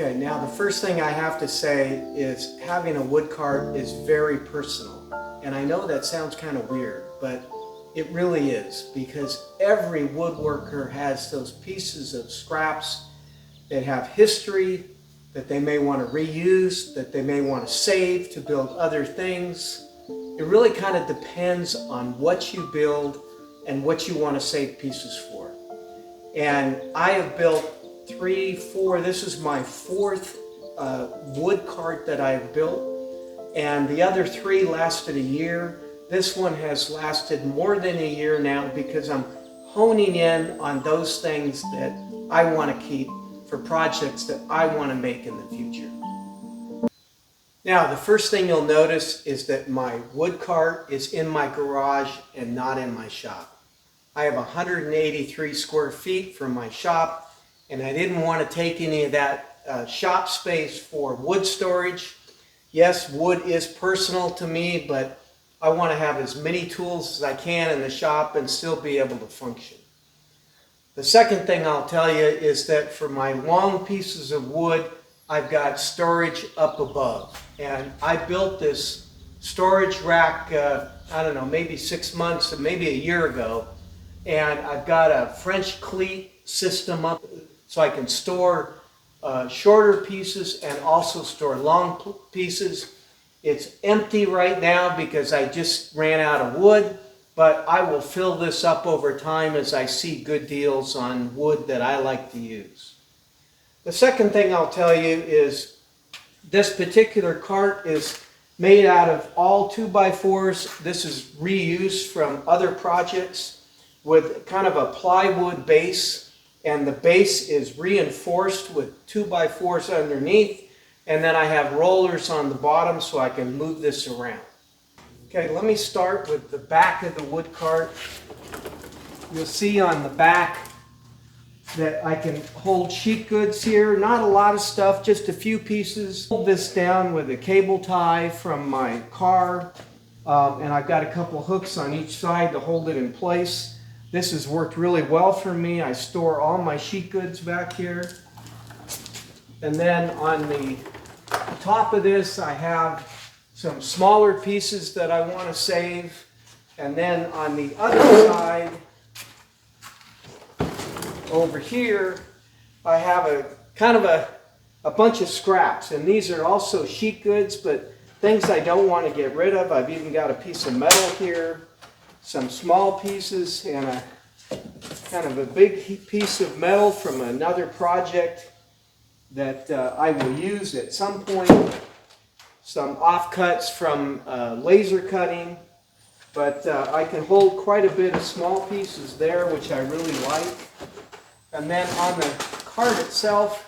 Okay, now the first thing I have to say is having a wood cart is very personal. And I know that sounds kind of weird, but it really is, because every woodworker has those pieces of scraps that have history, that they may want to reuse, that they may want to save to build other things. It really kind of depends on what you build and what you want to save pieces for. And I have built 3, 4, this is my 4th wood cart that I've built, and the other 3 lasted a year. This one has lasted more than a year now because I'm honing in on those things that I want to keep for projects that I want to make in the future. Now, the first thing you'll notice is that my wood cart is in my garage and not in my shop. I have 183 square feet for my shop, and I didn't want to take any of that shop space for wood storage. Yes, wood is personal to me, but I want to have as many tools as I can in the shop and still be able to function. The second thing I'll tell you is that for my long pieces of wood, I've got storage up above. And I built this storage rack, I don't know, maybe 6 months, maybe a year ago. And I've got a French cleat system up so I can store shorter pieces and also store long pieces. It's empty right now because I just ran out of wood, but I will fill this up over time as I see good deals on wood that I like to use. The second thing I'll tell you is this particular cart is made out of all 2x4s. This is reused from other projects with kind of a plywood base, and the base is reinforced with 2x4s underneath, and then I have rollers on the bottom so I can move this around. Okay, let me start with the back of the wood cart. You'll see on the back that I can hold sheet goods here. Not a lot of stuff, just a few pieces. Hold this down with a cable tie from my car, and I've got a couple hooks on each side to hold it in place. This has worked really well for me. I store all my sheet goods back here. And then on the top of this, I have some smaller pieces that I want to save. And then on the other side, over here, I have a kind of a bunch of scraps. And these are also sheet goods, but things I don't want to get rid of. I've even got a piece of metal here, some small pieces, and a kind of a big piece of metal from another project that I will use at some point. Some offcuts from laser cutting, but I can hold quite a bit of small pieces there, which I really like. And then on the cart itself,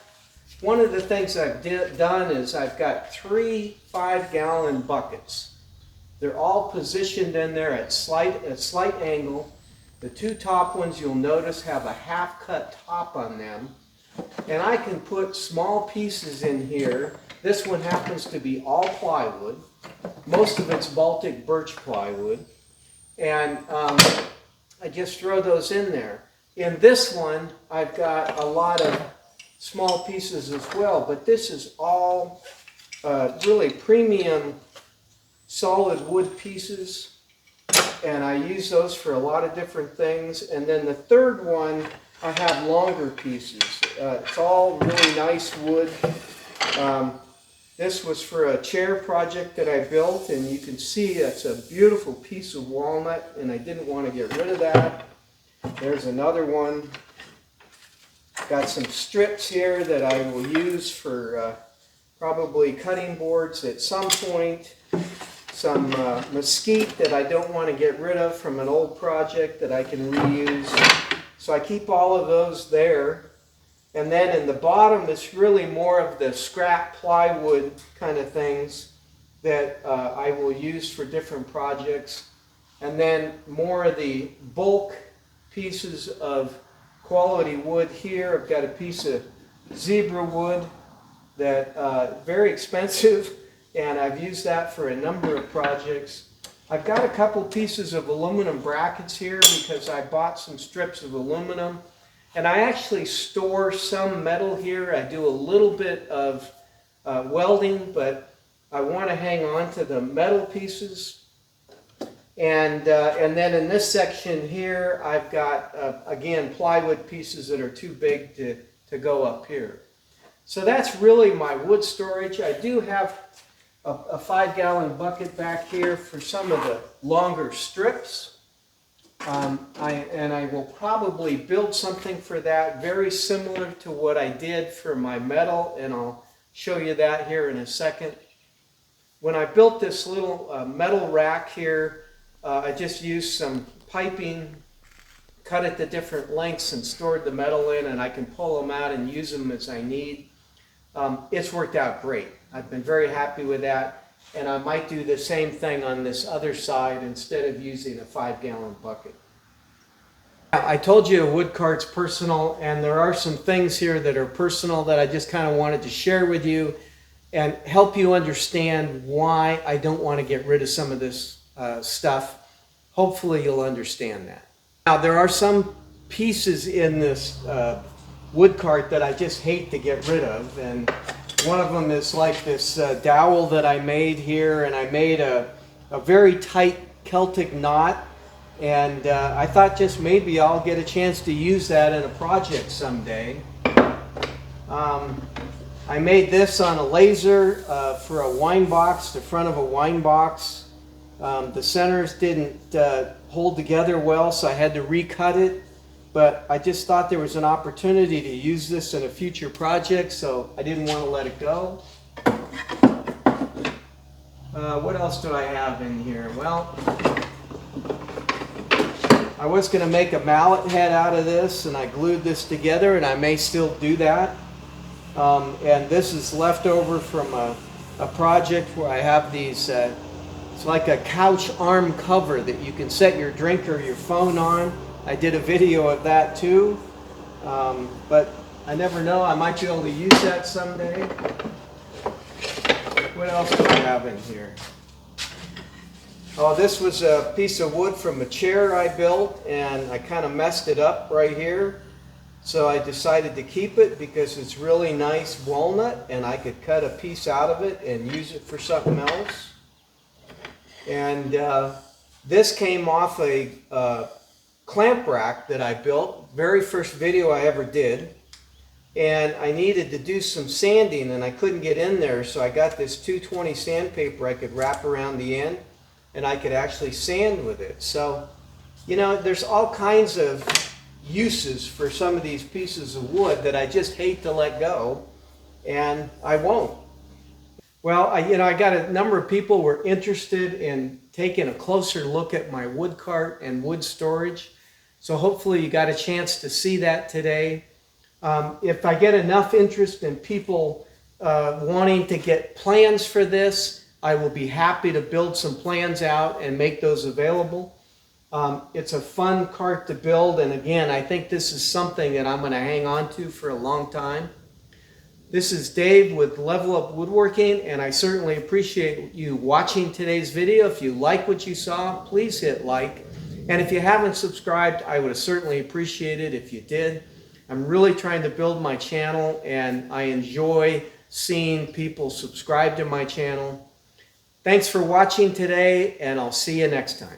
one of the things I've done is I've got 3 5-gallon buckets. They're all positioned in there at a slight angle. The 2 top ones, you'll notice, have a half-cut top on them. And I can put small pieces in here. This one happens to be all plywood. Most of it's Baltic birch plywood. And I just throw those in there. In this one, I've got a lot of small pieces as well, but this is all really premium solid wood pieces, and I use those for a lot of different things. And then the third one, I have longer pieces. It's all really nice wood. This was for a chair project that I built, and you can see it's a beautiful piece of walnut, and I didn't want to get rid of that. There's another one. Got some strips here that I will use for probably cutting boards at some point. Some mesquite that I don't want to get rid of from an old project that I can reuse. So I keep all of those there. And then in the bottom, it's really more of the scrap plywood kind of things that I will use for different projects. And then more of the bulk pieces of quality wood here. I've got a piece of zebra wood that very expensive, and I've used that for a number of projects. I've got a couple pieces of aluminum brackets here because I bought some strips of aluminum And I actually store some metal here. I do a little bit of welding, but I want to hang on to the metal pieces. And then in this section here, I've got, again, plywood pieces that are too big to go up here. So that's really my wood storage. I do have a 5-gallon bucket back here for some of the longer strips. I will probably build something for that very similar to what I did for my metal, and I'll show you that here in a second. When I built this little metal rack here, I just used some piping, cut it to different lengths and stored the metal in, and I can pull them out and use them as I need. It's worked out great. I've been very happy with that. And I might do the same thing on this other side instead of using a 5-gallon bucket. I told you a wood cart's personal, and there are some things here that are personal that I just kind of wanted to share with you and help you understand why I don't want to get rid of some of this stuff. Hopefully you'll understand that. Now there are some pieces in this wood cart that I just hate to get rid of, and one of them is like this dowel that I made here, and I made a very tight Celtic knot, and I thought just maybe I'll get a chance to use that in a project someday. I made this on a laser for a wine box, the front of a wine box. The centers didn't hold together well, so I had to recut it. But I just thought there was an opportunity to use this in a future project, so I didn't want to let it go. What else do I have in here? Well, I was going to make a mallet head out of this, and I glued this together, and I may still do that. And this is left over from a project where I have these, it's like a couch arm cover that you can set your drink or your phone on. I did a video of that too, but I never know, I might be able to use that someday. What else do I have in here? Oh, this was a piece of wood from a chair I built, and I kind of messed it up right here. So I decided to keep it because it's really nice walnut, and I could cut a piece out of it and use it for something else. And this came off a clamp rack that I built, very first video I ever did, and I needed to do some sanding and I couldn't get in there, so I got this 220 sandpaper I could wrap around the end and I could actually sand with it. So, you know, there's all kinds of uses for some of these pieces of wood that I just hate to let go, and I won't. Well, I got a number of people who were interested in taking a closer look at my wood cart and wood storage. So hopefully you got a chance to see that today. If I get enough interest in people wanting to get plans for this, I will be happy to build some plans out and make those available. It's a fun cart to build, and again, I think this is something that I'm going to hang on to for a long time. This is Dave with Level Up Woodworking, and I certainly appreciate you watching today's video. If you like what you saw, please hit like. And if you haven't subscribed, I would certainly appreciate it if you did. I'm really trying to build my channel, and I enjoy seeing people subscribe to my channel. Thanks for watching today, and I'll see you next time.